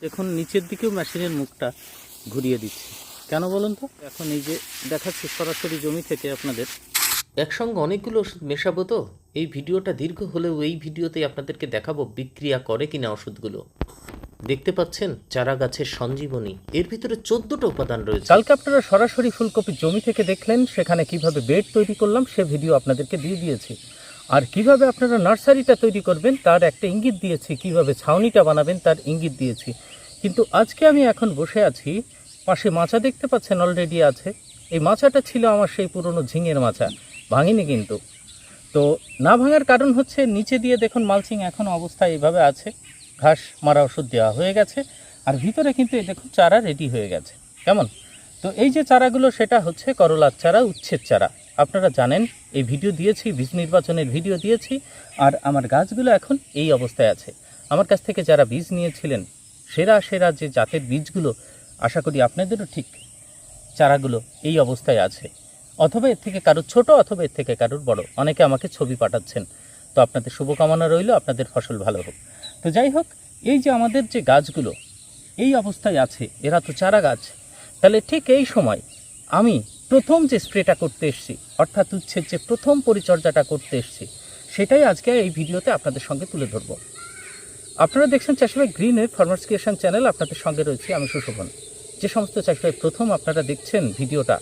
দেখুন নিচের দিকেও মেশিনের মুখটা ঘুরিয়ে দিচ্ছি, কেন বলুন তো? এখন এই যে দেখাচ্ছি সরাসরি জমি থেকে আপনাদের। একসঙ্গে অনেকগুলো ওষুধ মেশাবো তো এই ভিডিওটা দীর্ঘ হলেও এই ভিডিওতেই আপনাদেরকে দেখাবো বিক্রিয়া করে কিনা ওষুধগুলো। দেখতে পাচ্ছেন চারা গাছের সঞ্জীবনী, এর ভিতরে 14টা উপাদান রয়েছে। কালকে আপনারা সরাসরি ফুলকপি জমি থেকে দেখলেন, সেখানে কিভাবে বেড তৈরি করলাম সে ভিডিও আপনাদেরকে দিয়ে দিয়েছি। আর কিভাবে আপনারা নার্সারিটা তৈরি করবেন তার একটা ইঙ্গিত দিয়েছি, কিভাবে ছাউনিটা বানাবেন তার ইঙ্গিত দিয়েছি। কিন্তু আজকে আমি এখন বসে আছি, পাশে মাচা দেখতে পাচ্ছেন অলরেডি আছে। এই মাচাটা ছিল আমার সেই পুরনো ঝিঙের মাচা, ভাঙিনি কিন্তু। তো না ভাঙার কারণ হচ্ছে নিচে দিয়ে দেখুন মালচিং এখনও অবস্থায় এইভাবে আছে, ঘাস মারা ওষুধ দেওয়া হয়ে গেছে, আর ভিতরে কিন্তু এই দেখুন চারা রেডি হয়ে গেছে। কেমন? তো এই যে চারাগুলো সেটা হচ্ছে করলার চারা, উচ্ছের চারা। আপনারা জানেন এই ভিডিও দিয়েছি, বীজ নির্বাচনের ভিডিও দিয়েছি। আর আমার গাছগুলো এখন এই অবস্থায় আছে। আমার কাছ থেকে যারা বীজ নিয়েছিলেন, সেরা সেরা যে জাতের বীজগুলো, আশা করি আপনাদেরও ঠিক চারাগুলো এই অবস্থায় আছে। অথবা এর থেকে কারোর ছোট, অথবা এর থেকে কারোর বড়। অনেকে আমাকে ছবি পাঠাচ্ছেন, তো আপনাদের শুভকামনা রইল, আপনাদের ফসল ভালো হোক। তো যাই হোক, এই যে আমাদের যে গাছগুলো এই অবস্থায় আছে, এরা তো চারা গাছ। তাহলে ঠিক এই সময় আমি প্রথম যে স্প্রেটা করতে এসেছি, অর্থাৎ উচ্ছের যে প্রথম পরিচর্যাটা করতে এসেছি, সেটাই আজকে এই ভিডিওতে আপনাদের সঙ্গে তুলে ধরব। আপনারা দেখছেন চাষিভাই গ্রিনের ফার্মার্স ক্রিয়েশন চ্যানেল, আপনাদের সঙ্গে রয়েছে আমি সুশোভন। যে সমস্ত চাষিভাই প্রথম আপনারা দেখছেন ভিডিওটা,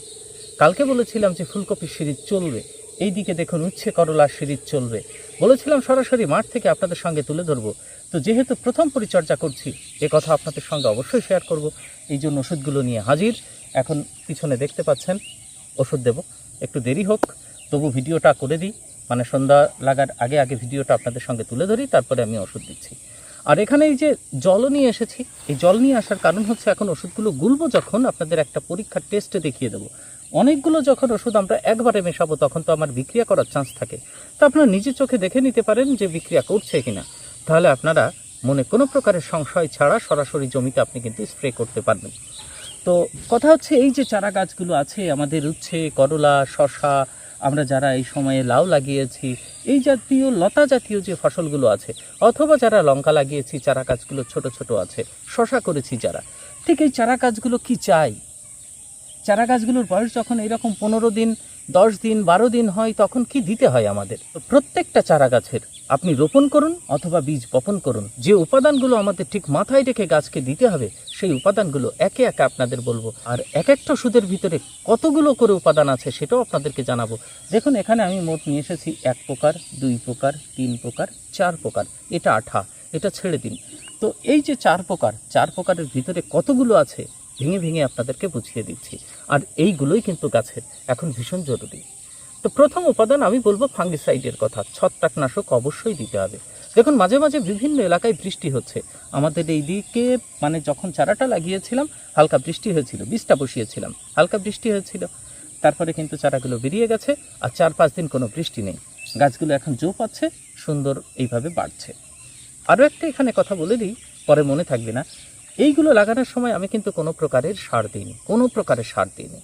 কালকে বলেছিলাম যে ফুলকপির সিরিজ চলবে, এই দিকে দেখুন উচ্ছে করলার সিরিজ চলবে, বলেছিলাম সরাসরি মাঠ থেকে আপনাদের সঙ্গে তুলে ধরবো। তো যেহেতু প্রথম পরিচর্যা করছি, এ কথা আপনাদের সঙ্গে অবশ্যই শেয়ার করব। এই জন্য ওষুধগুলো নিয়ে হাজির। এখন পিছনে দেখতে পাচ্ছেন ওষুধ দেব, একটু দেরি হোক তবু ভিডিওটা করে দিই, মানে সন্ধ্যা লাগার আগে আগে ভিডিওটা আপনাদের সঙ্গে তুলে ধরি, তারপরে আমি ওষুধ দিচ্ছি। আর এখানে এই যে জলও নিয়ে এসেছি, এই জল নিয়ে আসার কারণ হচ্ছে এখন ওষুধগুলো গুলবো যখন, আপনাদের একটা পরীক্ষার টেস্টে দেখিয়ে দেবো। অনেকগুলো যখন ওষুধ আমরা একবারে মেশাবো তখন তো আমার বিক্রিয়া করার চান্স থাকে। তো আপনারা নিজের চোখে দেখে নিতে পারেন যে বিক্রিয়া করছে কিনা, তাহলে আপনারা মনে কোনো প্রকারের সংশয় ছাড়া সরাসরি জমিতে আপনি কিন্তু স্প্রে করতে পারবেন। তো কথা হচ্ছে এই যে চারা গাছগুলো আছে আমাদের, উচ্ছে, করলা, শশা, আমরা যারা এই সময়ে লাউ লাগিয়েছি, এই জাতীয় লতা জাতীয় যে ফসলগুলো আছে, অথবা যারা লঙ্কা লাগিয়েছি চারা গাছগুলো ছোট ছোট আছে, শশা করেছি যারা, ঠিক এই চারা গাছগুলো কি চাই? চারা গাছগুলোর বয়স যখন এরকম 15 দিন, 10 দিন, 12 দিন হয়, তখন কি দিতে হয় আমাদের? প্রত্যেকটা চারা গাছের আপনি রোপণ করুন অথবা বীজ বপন করুন, যে উপাদানগুলো আমাদের ঠিক মাথায় রেখে গাছকে দিতে হবে, সেই উপাদানগুলো একে একে আপনাদের বলবো। আর এক একটা ওষুধের ভিতরে কতগুলো করে উপাদান আছে সেটাও আপনাদেরকে জানাবো। দেখুন এখানে আমি মোট নিয়ে এসেছি 1 প্রকার, 2 প্রকার, 3 প্রকার, 4 প্রকার, এটা আঠা, এটা ছেড়ে দিন। তো এই যে 4 প্রকার, 4 প্রকারের ভিতরে কতগুলো আছে ভেঙে ভেঙে আপনাদেরকে বুঝিয়ে দিচ্ছি। আর এইগুলোই কিন্তু গাছের এখন ভীষণ জরুরি। তো প্রথম উপাদান আমি বলবো ফাঙ্গিসাইডের কথা, ছত্রাকনাশক অবশ্যই দিতে হবে। দেখুন মাঝে মাঝে বিভিন্ন এলাকায় বৃষ্টি হচ্ছে, আমাদের এই দিকে মানে যখন চারাটা লাগিয়েছিলাম হালকা বৃষ্টি হয়েছিল, বীজটা বসিয়েছিলাম, হালকা বৃষ্টি হয়েছিল, তারপরে কিন্তু চারাগুলো বেরিয়ে গেছে। আর 4-5 দিন কোনো বৃষ্টি নেই, গাছগুলো এখন জো পাচ্ছে, সুন্দর এইভাবে বাড়ছে। আরও একটা এখানে কথা বলে দিই, পরে মনে থাকবে না, এইগুলো লাগানোর সময় আমি কিন্তু কোনো প্রকারের সার দিইনি, কোনো প্রকারের সার দিইনি।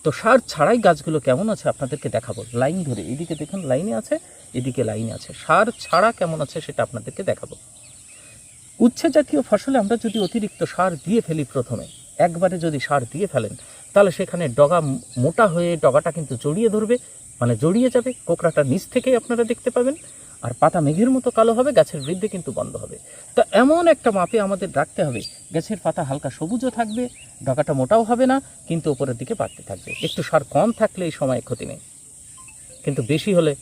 তো সার ছাড়াই গাছগুলো কেমন আছে আপনাদেরকে দেখাবো, লাইন ধরে, এদিকে দেখুন লাইনে আছে, এদিকে লাইনে আছে, সার ছাড়া কেমন আছে সেটা আপনাদেরকে দেখাবো। উচ্ছে জাতীয় ফসলে আমরা যদি অতিরিক্ত সার দিয়ে ফেলি, প্রথমে একবারে যদি সার দিয়ে ফেলেন, তাহলে সেখানে ডগা মোটা হয়ে ডগাটা কিন্তু জড়িয়ে ধরবে, মানে জড়িয়ে যাবে, কোকড়াটা নিচ থেকেই আপনারা দেখতে পাবেন, আর পাতা মেঘের মতো কালো হবে, গাছের বৃদ্ধি কিন্তু বন্ধ হবে। তো এমন একটা মাপে আমাদের রাখতে হবে, গাছের পাতা হালকা সবুজও থাকবে, ডগাটা মোটাও হবে না, কিন্তু উপরের দিকে বাড়তে থাকবে। একটু সার কম থাকলে এই সময় ক্ষতি নেই, কিন্তু বেশি হলে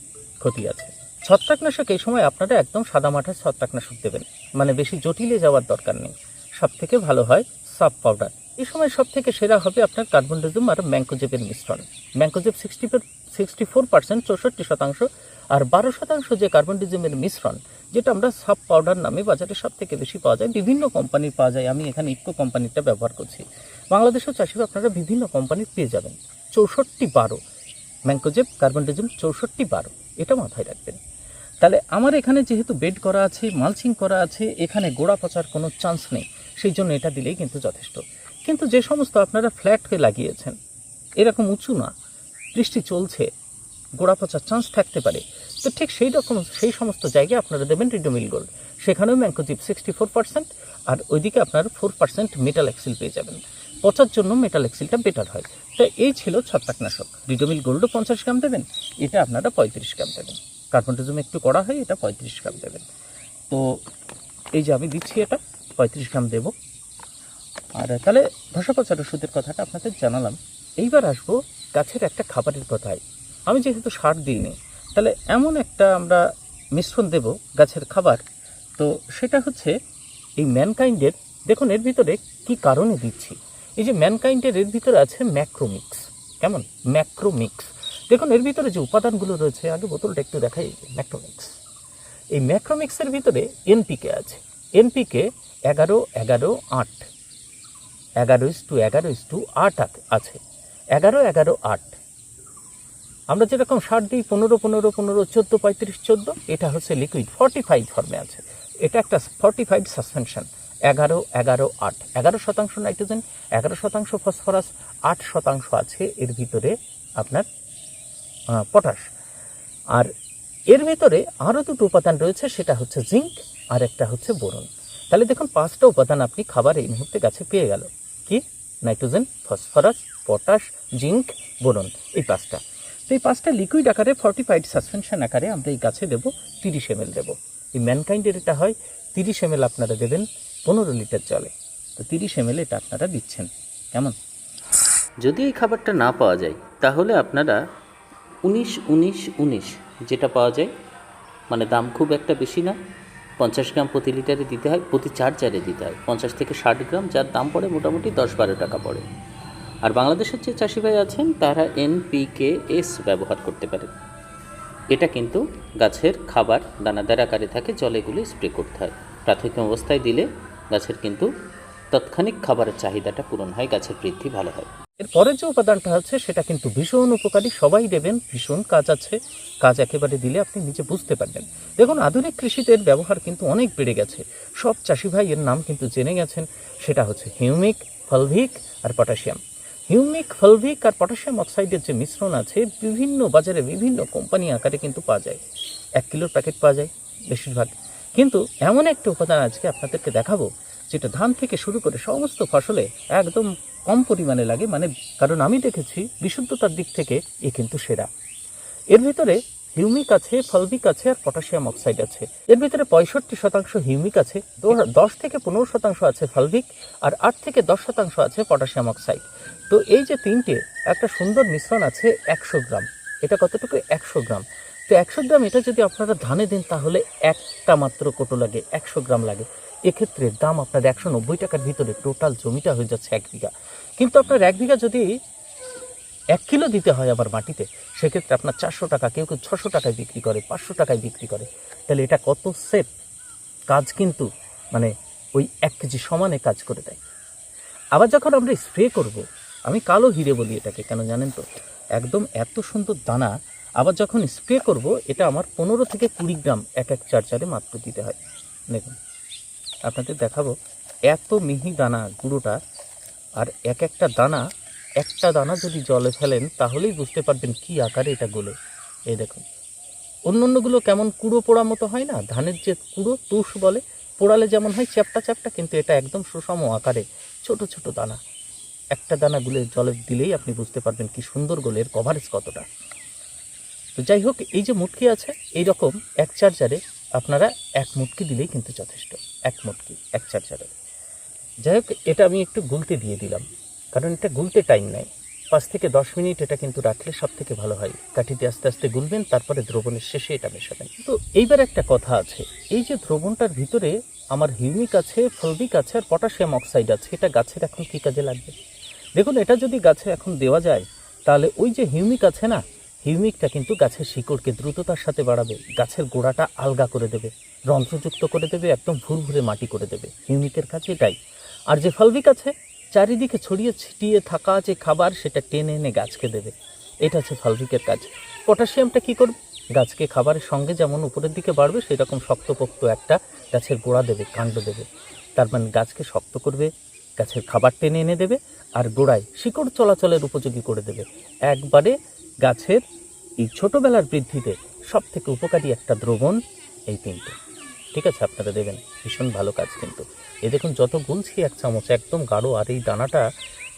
ক্ষতি আছে। ছত্রাকনাশক এই সময় আপনারা একদম সাদা মাঠার ছত্রাকনাশক দেবেন, মানে বেশি জটিলে যাওয়ার দরকার নেই। সব থেকে ভালো হয় সাব পাউডার। এই সময় সব থেকে সেরা হবে আপনার কার্বনডিজম আর ম্যাঙ্কোজেবের মিশ্রণ। ম্যাঙ্কোজেব 64%, 64%, আর 12% যে কার্বনডিজমের মিশ্রণ, যেটা আমরা সাব পাউডার নামে বাজারে সব থেকে বেশি পাওয়া যায়, বিভিন্ন কোম্পানির পাওয়া যায়। আমি এখানে ইফকো কোম্পানিটা ব্যবহার করছি। বাংলাদেশেও চাষিরা আপনারা বিভিন্ন কোম্পানির পেয়ে যাবেন। 64-12 ম্যাঙ্কোজেব, কার্বনডিজম 64-12, এটা মাথায় রাখবেন। তাহলে আমার এখানে যেহেতু বেড করা আছে, মালচিং করা আছে, এখানে গোড়া পচার কোনো চান্স নেই, সেই জন্য এটা দিলেই কিন্তু যথেষ্ট। কিন্তু যে সমস্ত আপনারা ফ্ল্যাট হয়ে লাগিয়েছেন, এরকম উঁচু না, বৃষ্টি চলছে, গোড়া পচার চান্স থাকতে পারে, তো ঠিক সেই সমস্ত জায়গায় আপনারা দেবেন রিডোমিল গোল্ড। সেখানেও ম্যাঙ্কোজিপ 64%, আর ওইদিকে আপনারা 4% মেটাল এক্সিল পেয়ে যাবেন। পচার জন্য মেটাল এক্সিলটা বেটার হয়। তো এই ছিল ছত্রাকনাশক। রিডোমিল গোল্ডও 50 গ্রাম দেবেন, এটা আপনারা 35 গ্রাম দেবেন। কার্বনডাজিম একটু করা হয়, এটা 35 গ্রাম দেবেন। তো এই যে আমি দিচ্ছি, এটা 35 গ্রাম দেব। আর তাহলে ধসা পচার ওষুধের কথাটা আপনাদের জানালাম। এইবার আসবো গাছের একটা খাবারের কথায়। আমি যেহেতু সার দিইনি, তাহলে এমন একটা আমরা মিশ্রণ দেব গাছের খাবার। তো সেটা হচ্ছে এই ম্যানকাইন্ডের, দেখুন এর ভিতরে কি কারণে দিচ্ছি। এই যে ম্যানকাইন্ডের এর ভিতরে আছে ম্যাক্রোমিক্স। কেমন ম্যাক্রোমিক্স? দেখুন এর ভিতরে যে উপাদানগুলো রয়েছে, আগে বোতলটা একটু দেখাই। ম্যাক্রোমিক্স, এই ম্যাক্রোমিক্সের ভিতরে এনপিকে আছে। এনপিকে 11-11-8, 11:11:8 আছে। 11-11-8 আমরা যেরকম সার দিই 15-15-15, 14-35-14, এটা হচ্ছে লিকুইড 45 ফর্মে আছে। এটা একটা 45 সাসপেনশন। 11-11-8, 11% নাইট্রোজেন, 11% ফসফরাস, 8% আছে এর ভিতরে আপনার পটাশ। আর এর ভিতরে আরও দুটো উপাদান রয়েছে, সেটা হচ্ছে জিঙ্ক আর একটা হচ্ছে বোরন। তাহলে দেখুন 5টা উপাদান আপনি খাবার এই মুহূর্তে গাছে পেয়ে গেল। কি? Nitrogen, phosphorus, potash, zinc, boron, এই 5টা। তো এই 5টা লিকুইড আকারে 45 সাসপেনশন আকারে আমরা এই গাছে দেবো। 30 ml দেবো। এই ম্যানকাইন্ডের এটা হয় 30 ml আপনারা দেবেন 15 লিটার জলে। তো 30 ml এটা আপনারা দিচ্ছেন। কেমন? যদি এই খাবারটা না পাওয়া যায় তাহলে আপনারা 19-19-19 যেটা পাওয়া যায়, মানে দাম খুব একটা বেশি না, 50 গ্রাম প্রতি লিটারে দিতে হয়, প্রতি 4 জারে দিতে হয় 50 থেকে 60 গ্রাম, যার দাম পড়ে মোটামুটি 10-12 টাকা পড়ে। আর বাংলাদেশের যে চাষি ভাই আছেন তারা NPKS ব্যবহার করতে পারেন। এটা কিন্তু গাছের খাবার দানাদার আকারে থাকে, জলে এগুলো স্প্রে করতে হয়। প্রাথমিক অবস্থায় দিলে গাছের কিন্তু তাৎক্ষণিক খাবারের চাহিদাটা পূরণ হয়, গাছের বৃদ্ধি ভালো হয়। এরপরের যে উপাদানটা আছে সেটা কিন্তু ভীষণ উপকারী, সবাই দেবেন, ভীষণ কাজ আছে। কাজ একেবারে দিলে আপনি নিজে বুঝতে পারবেন। দেখুন আধুনিক কৃষিতে এর ব্যবহার কিন্তু অনেক বেড়ে গেছে। সব চাষি ভাই এর নাম কিন্তু জেনে গেছেন। সেটা হচ্ছে হিউমিক, ফলভিক আর পটাশিয়াম। হিউমিক, ফলভিক আর পটাশিয়াম অক্সাইডের যে মিশ্রণ আছে, বিভিন্ন বাজারে বিভিন্ন কোম্পানি আকারে কিন্তু পাওয়া যায়। 1 কিলোর প্যাকেট পাওয়া যায় বেশিরভাগ। কিন্তু এমন একটা উপাদান আজকে আপনাদেরকে দেখাবো, যেটা ধান থেকে শুরু করে সমস্ত ফসলে একদম কম পরিমাণে লাগে। মানে কারণ আমি দেখেছি বিশুদ্ধতার দিক থেকে এ কিন্তু সেরা। এর ভিতরে হিউমিক আছে, ফলভিক আছে আর পটাশিয়াম অক্সাইড আছে। এর ভিতরে 65% হিউমিক আছে, 10 থেকে 15% আছে ফলভিক, আর 8 থেকে 10% আছে পটাশিয়াম অক্সাইড। তো এই যে তিনটে একটা সুন্দর মিশ্রণ আছে 100 গ্রাম। এটা কতটুকু? 100 গ্রাম। তো 100 গ্রাম এটা যদি আপনারা ধানে দেন তাহলে একটা মাত্র কোটো লাগে, 100 গ্রাম লাগে। এক্ষেত্রে দাম আপনার 190 টাকার ভিতরে টোটাল জমিটা হয়ে যাচ্ছে 1 বিঘা। কিন্তু আপনার 1 বিঘা যদি 1 কিলো দিতে হয় আবার মাটিতে, সেক্ষেত্রে আপনার 400 টাকা, কেউ কেউ 600 টাকায় বিক্রি করে, 500 টাকায় বিক্রি করে। তাহলে এটা কত সেফ কাজ, কিন্তু মানে ওই 1 কেজি সমানে কাজ করে দেয়। আবার যখন আমরা স্প্রে করব, আমি কালো হিরে বলি এটাকে, কেন জানেন তো? একদম এত সুন্দর দানা। আবার যখন স্প্রে করব, এটা আমার 15 থেকে 20 গ্রাম এক 4 জারে মাত্র দিতে হয়। দেখুন আপনাদের দেখাবো, এত মিহি দানা গুঁড়োটা। আর একটা দানা যদি জলে ফেলেন তাহলেই বুঝতে পারবেন কি আকারে এটা গলে। এই দেখুন, অন্যগুলো কেমন কুড়ো পোড়া মতো হয় না, ধানের যে কুড়ো তুষ বলে, পোড়ালে যেমন হয় চ্যাপটা চ্যাপটা, কিন্তু এটা একদম সুষম আকারে ছোট ছোট দানা। একটা দানা গুলে জলে দিলেই আপনি বুঝতে পারবেন কি সুন্দর গোলে, এর কভারেজ কতটা। তো যাই হোক, এই যে মুটকি আছে, এইরকম 1 4 জারে আপনারা 1 মুটকি দিলেই কিন্তু যথেষ্ট। 1 মুটকি 1 4 জারে। যাই হোক, এটা আমি একটু গুলতে দিয়ে দিলাম, কারণ এটা গুলতে টাইম নেয়। 5 থেকে 10 মিনিট এটা কিন্তু রাখলে সব থেকে ভালো হয়। কাঠিতে আস্তে আস্তে গুলবেন, তারপরে দ্রবণের শেষে এটা মেশাবেন। তো এইবার একটা কথা আছে, এই যে দ্রবণটার ভিতরে আমার হিউমিক আছে, ফলভিক আছে আর পটাশিয়াম অক্সাইড আছে, এটা গাছের এখন কী কাজে লাগবে? দেখুন, এটা যদি গাছে এখন দেওয়া যায়, তাহলে ওই যে হিউমিক আছে না, হিউমিকটা কিন্তু গাছের শিকড়কে দ্রুততার সাথে বাড়াবে, গাছের গোড়াটা আলগা করে দেবে, রন্ধ্রযুক্ত করে দেবে, একদম ভুরভুরে মাটি করে দেবে। হিউমিকের কাজ এটাই। আর যে ফলভিক আছে, চারিদিকে ছড়িয়ে ছিটিয়ে থাকা যে খাবার সেটা টেনে এনে গাছকে দেবে। এটা হচ্ছে ফলভিকের কাজ। পটাশিয়ামটা কী করবে? গাছকে খাবারের সঙ্গে যেমন উপরের দিকে বাড়বে, সেরকম শক্তপোক্ত একটা গাছের গোড়া দেবে, কাণ্ড দেবে। তার মানে গাছকে শক্ত করবে, গাছের খাবার টেনে এনে দেবে, আর গোড়ায় শিকড় চলাচলের উপযোগী করে দেবে। একবারে গাছের এই ছোটোবেলার বৃদ্ধিতে সব থেকে উপকারী একটা দ্রবণ এই তিনটে। ঠিক আছে, আপনারা দেবেন, ভীষণ ভালো কাজ। কিন্তু এই দেখুন যত গুলছি 1 চামচ একদম গাঢ়, আর এই দানাটা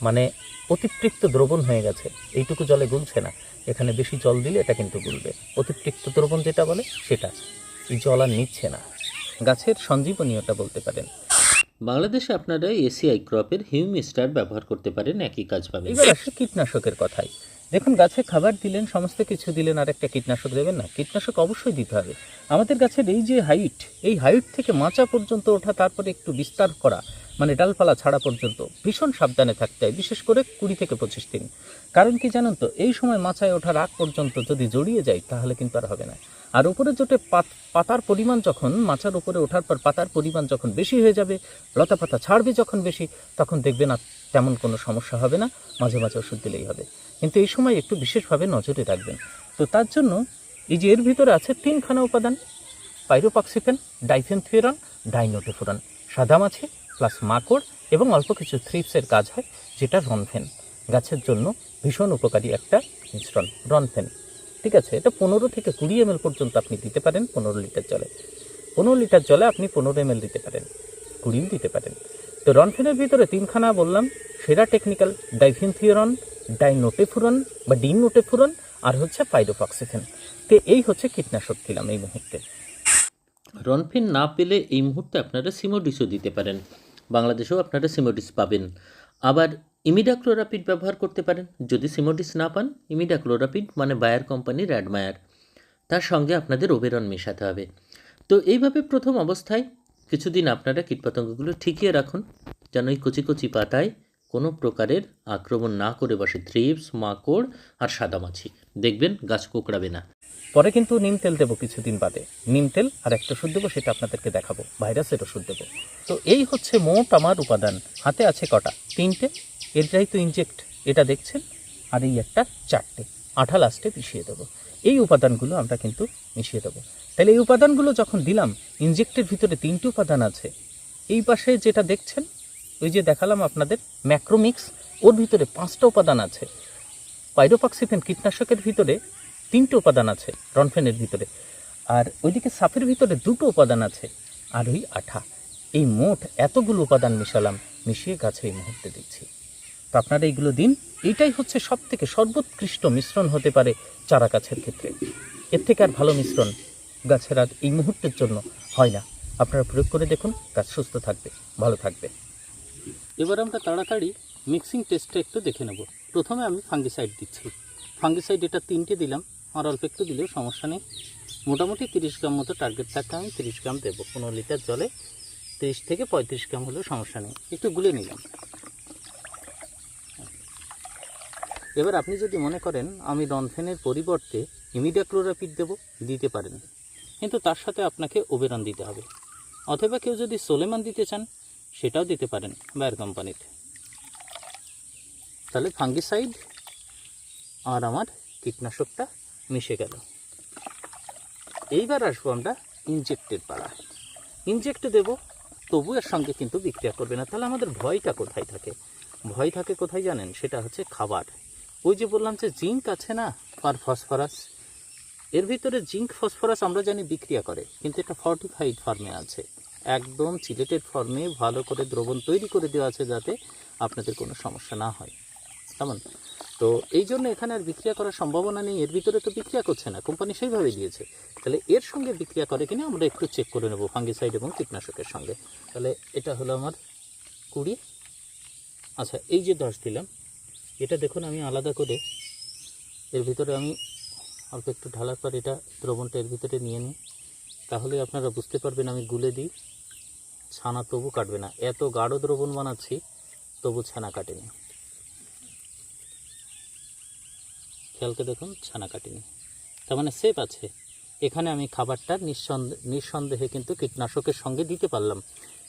মানে অতিরিক্ত দ্রবণ হয়ে গেছে, এইটুকু জলে গুলছে না। এখানে বেশি জল দিলে এটা কিন্তু গুলবে। অতিরিক্ত দ্রবণ যেটা বলে সেটা, এই জল আর নিচ্ছে না। গাছের সঞ্জীবনীয়তা বলতে পারেন। বাংলাদেশে আপনারা এসিআই ক্রপের হিউমিস্টার ব্যবহার করতে পারেন, একই কাজ পাবেন। এবার আসে কীটনাশকের কথায়। দেখুন গাছে খাবার দিলেন, সমস্ত কিছু দিলেন, আর একটা কীটনাশক দেবেন না? কীটনাশক অবশ্যই দিতে হবে। আমাদের গাছের এই যে হাইট, এই হাইট থেকে মাচা পর্যন্ত ওঠা, তারপরে একটু বিস্তার করা, মানে ডালপালা ছাড়া পর্যন্ত ভীষণ সাবধানে থাকতে হয়, বিশেষ করে 20 থেকে 25 দিন। কারণ কি জানেন তো, এই সময় মাচায় ওঠার আগ পর্যন্ত যদি জড়িয়ে যায় তাহলে কিন্তু আর হবে না। আর উপরে জোটে পাতার পরিমাণ যখন, মাচার উপরে ওঠার পর পাতার পরিমাণ যখন বেশি হয়ে যাবে, লতা পাতা ছাড়বে যখন বেশি, তখন দেখবেন আর তেমন কোনো সমস্যা হবে না, মাঝে মাঝে ওষুধ দিলেই হবে। কিন্তু এই সময় একটু বিশেষভাবে নজরে রাখবেন। তো তার জন্য এই যে এর ভিতরে আছে 3খানা উপাদান: পাইরোপাক্সিফেন, ডাইফেনথুইরান, ডাইনোটেফুরান, সাদামাছি প্লাস মাকড় এবং অল্প কিছু থ্রিপসের কাজ হয়, যেটা রনফেন। গাছের জন্য ভীষণ উপকারী একটা মিশ্রণ রনফেন। ঠিক আছে, এটা 15 থেকে 20 ml পর্যন্ত আপনি দিতে পারেন 15 লিটার জলে। 15 লিটার জলে আপনি 15 ml দিতে পারেন, 20 দিতে পারেন। তো রনফেনের ভিতরে 3খানা বললাম: সেরা টেকনিক্যাল, ডাইফেনথুইরান, ডাইনোটেফুরান বা ডিনোটেফুরান, আর হচ্ছে পাইরোপাক্সিফেন। তো এই হচ্ছে কীটনাশক দিলাম এই মুহূর্তে। রনফেন না পেলে এই মুহূর্তে আপনারা সিমোডিসও দিতে পারেন, বাংলাদেশেও আপনারা সিমোডিস পাবেন। আবার ইমিডাক্লোরাপিড ব্যবহার করতে পারেন। যদি সিমোডিস না পান, ইমিডাক্লোরাপিড মানে বায়ার কোম্পানির অ্যাডমায়ার, তার সঙ্গে আপনাদের ওবেরন মেশাতে হবে। তো এইভাবে প্রথম অবস্থায় কিছুদিন আপনারা কীটপতঙ্গগুলো ঠিকিয়ে রাখুন, যেন এই কচি কচি পাতায় কোনো প্রকারের আক্রমণ না করে বসে থ্রিপস, মাকড় আর সাদামাছি। দেখবেন গাছ কোঁকড়াবে না। পরে কিন্তু নিম তেল দেবো কিছুদিন বাদে, নিম তেল আর একটা ওষুধ দেবো, সেটা আপনাদেরকে দেখাবো, ভাইরাসের ওষুধ দেবো। তো এই হচ্ছে মোট আমার উপাদান। হাতে আছে কটা? 3টে। এটাই তো ইনজেক্ট, এটা দেখছেন, আর এই একটা 4টে, আঠা লাস্টে মিশিয়ে দেবো। এই উপাদানগুলো আমরা কিন্তু মিশিয়ে দেবো। তাহলে এই উপাদানগুলো যখন দিলাম, ইনজেক্টের ভিতরে 3টে উপাদান আছে। এই পাশে যেটা দেখছেন, ওই যে দেখালাম আপনাদের ম্যাক্রোমিক্স, ওর ভিতরে 5টা উপাদান আছে। পাইরোপাক্সিফেন কীটনাশকের ভিতরে 3টে উপাদান আছে রনফেনের ভিতরে, আর ওইদিকে সাফের ভিতরে 2টো উপাদান আছে, আর ওই আঠা। এই মোট এতগুলো উপাদান মিশালাম, মিশিয়ে গাছে এই মুহূর্তে দিচ্ছি। তো আপনারা এইগুলো দিন। এইটাই হচ্ছে সব থেকে সর্বোৎকৃষ্ট মিশ্রণ হতে পারে চারা গাছের ক্ষেত্রে। এর থেকে আর ভালো মিশ্রণ গাছের আর এই মুহূর্তের জন্য হয় না। আপনারা প্রয়োগ করে দেখুন, গাছ সুস্থ থাকবে, ভালো থাকবে। এবার আমরা তাড়াতাড়ি মিক্সিং টেস্টটা একটু দেখে নেব। প্রথমে আমি ফাঙ্গিসাইড দিচ্ছি। ফাঙ্গিসাইড এটা 3টে দিলাম, আর অল্প একটু দিলেও সমস্যা নেই। মোটামুটি 30 গ্রাম মতো টার্গেট থাকতে আমি 30 গ্রাম দেবো 15 লিটার জলে। 30 থেকে 35 গ্রাম হলেও সমস্যা নেই। একটু গুলে নিলাম। এবার আপনি যদি মনে করেন আমি রনফেনের পরিবর্তে ইমিডাক্লোরাপিড দেবো, দিতে পারেন, কিন্তু তার সাথে আপনাকে ওবেরন দিতে হবে। অথবা কেউ যদি সোলেমান দিতে চান, সেটাও দিতে পারেন বায়ার কোম্পানিতে। তাহলে ফাঙ্গিসাইড আর আমার কীটনাশকটা মিশে গেল। এইবার আসবো আমরা ইনজেক্টের পাড়ায়। ইনজেক্ট দেবো, তবু এর সঙ্গে কিন্তু বিক্রিয়া করবে না। তাহলে আমাদের ভয়টা কোথায় থাকে? ভয় থাকে কোথায় জানেন? সেটা হচ্ছে খাবার। ওই যে বললাম যে জিঙ্ক আছে না, আর ফসফরাস, এর ভিতরে জিঙ্ক ফসফরাস আমরা জানি বিক্রিয়া করে, কিন্তু এটা ফর্টিফাইড ফর্মে আছে, একদম চিলেটেড ফর্মে ভালো করে দ্রবণ তৈরি করে দেওয়া আছে, যাতে আপনাদের কোনো সমস্যা না হয়। কেমন? তো এই জন্য এখানে আর বিক্রিয়া করার সম্ভাবনা নেই। এর ভিতরে তো বিক্রিয়া করছে না, কোম্পানি সেইভাবে দিয়েছে। তাহলে এর সঙ্গে বিক্রিয়া করে কিনা আমরা একটু চেক করে নেব ফাঙ্গিসাইড এবং কীটনাশকের সঙ্গে। তাহলে এটা হলো আমার 20। আচ্ছা, এই যে 10 দিলাম, এটা দেখুন আমি আলাদা করে এর ভিতরে আমি অল্প একটু ঢালার পর এটা দ্রবণটা এর ভিতরে নিয়ে নিই। তাহলে আপনারা বুঝতে পারবেন আমি গুলে দিই, ছানা তবু কাটবে না। এত গাঢ় দ্রবণ বানাচ্ছি, তবু ছানা কাটেনি। খেয়ালকে দেখুন, ছানা কাটেনি, তার মানে সেফ আছে। এখানে আমি খাবারটা নিঃসন্দেহে কিন্তু কীটনাশকের সঙ্গে দিতে পারলাম,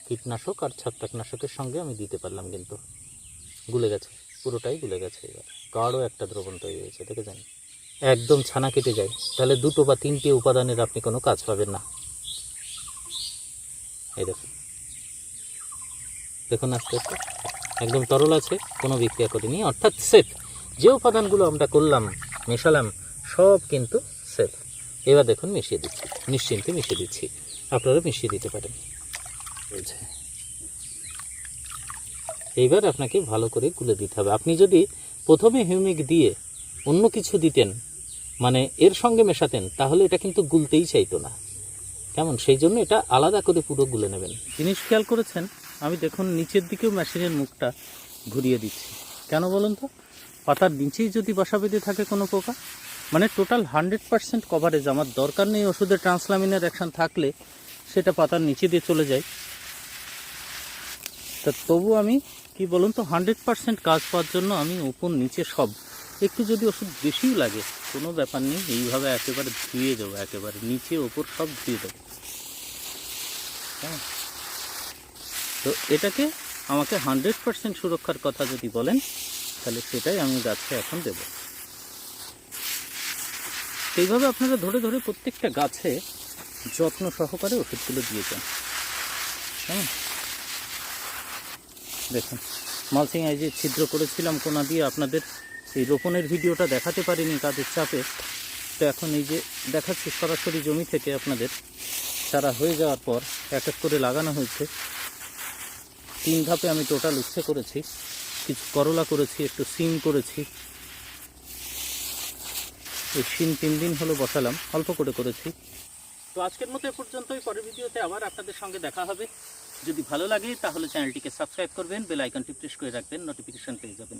কীটনাশক আর ছত্রাকনাশকের সঙ্গে আমি দিতে পারলাম, কিন্তু গুলে গেছে, পুরোটাই গুলে গেছে। এবার গাঢ় একটা দ্রবণ তৈরি হয়েছে, দেখেছেন? একদম ছানা কেটে যায়। তাহলে 2টো বা 3টে উপাদানের আপনি কোনো কাজ পাবেন না। এই দেখুন, দেখুন আস্তে আস্তে একদম তরল আছে, কোনো বিক্রিয়া করেনি, অর্থাৎ সেফ। যে উপাদানগুলো আমরা করলাম, মেশালাম, সব কিন্তু সেফ। এবার দেখুন মিশিয়ে দিচ্ছি, নিশ্চিন্তে মিশিয়ে দিচ্ছি, আপনারা মিশিয়ে দিতে পারেন। এইবার আপনাকে ভালো করে গুলে দিতে হবে। আপনি যদি প্রথমে হিউমিক দিয়ে অন্য কিছু দিতেন, মানে এর সঙ্গে মেশাতেন, তাহলে এটা কিন্তু গুলতেই চাইতো না, কেমন? সেই জন্য এটা আলাদা করে পুরো গুলে নেবেন। জিনিস খেয়াল করেছেন, আমি দেখুন নিচের দিকেও মেশিনের মুখটা ঘুরিয়ে দিচ্ছি। কেন বলুন তো? পাতার নিচেই যদি বাসা বেঁধে থাকে কোনো পোকা, মানে টোটাল 100% কভারেজ, আমার দরকার নেই ওষুধে ট্রান্সলামিনের অ্যাকশন থাকলে সেটা পাতার নিচে দিয়ে চলে যায়, তা তবু আমি কি বলুন তো 100% কাজ পাওয়ার জন্য আমি উপর নিচে সব, একটু যদি ওষুধ বেশিও লাগে কোনো ব্যাপার নেই, এইভাবে একেবারে ধুয়ে দেবো, একেবারে নিচে ওপর সব ধুয়ে দেবো। হ্যাঁ, তো এটাকে আমাকে 100% সুরক্ষার কথা যদি বলেন, তাহলে সেটাই আমি গাছে এখন দেব। এইভাবে আপনারা ধরে ধরে প্রত্যেকটা গাছে যত্ন সহকারে ওষুধগুলো দিয়ে যান। হ্যাঁ, দেখুন মালচিং এই যে ছিদ্র করেছিলাম কোনা দিয়ে, আপনাদের এই রোপণের ভিডিওটা দেখাতে পারিনি কাজের চাপে, তো এখন এই যে দেখাচ্ছি সরাসরি জমি থেকে আপনাদের। চারা হয়ে যাওয়ার পর এক এক করে লাগানো হয়েছে। 3 ধাপে আমি টোটাল উচ্ছে করেছি, কিছু করলা করেছি, একটু সিম করেছি। এই সিম 3 দিন হলো বসালাম, অল্প করে করেছি। তো আজকের মতো এ পর্যন্তই, পরের ভিডিওতে আবার আপনাদের সঙ্গে দেখা হবে। যদি ভালো লাগে তাহলে চ্যানেলটিকে সাবস্ক্রাইব করবেন, বেল আইকনটি প্রেস করে রাখবেন, নোটিফিকেশন পেয়ে যাবেন।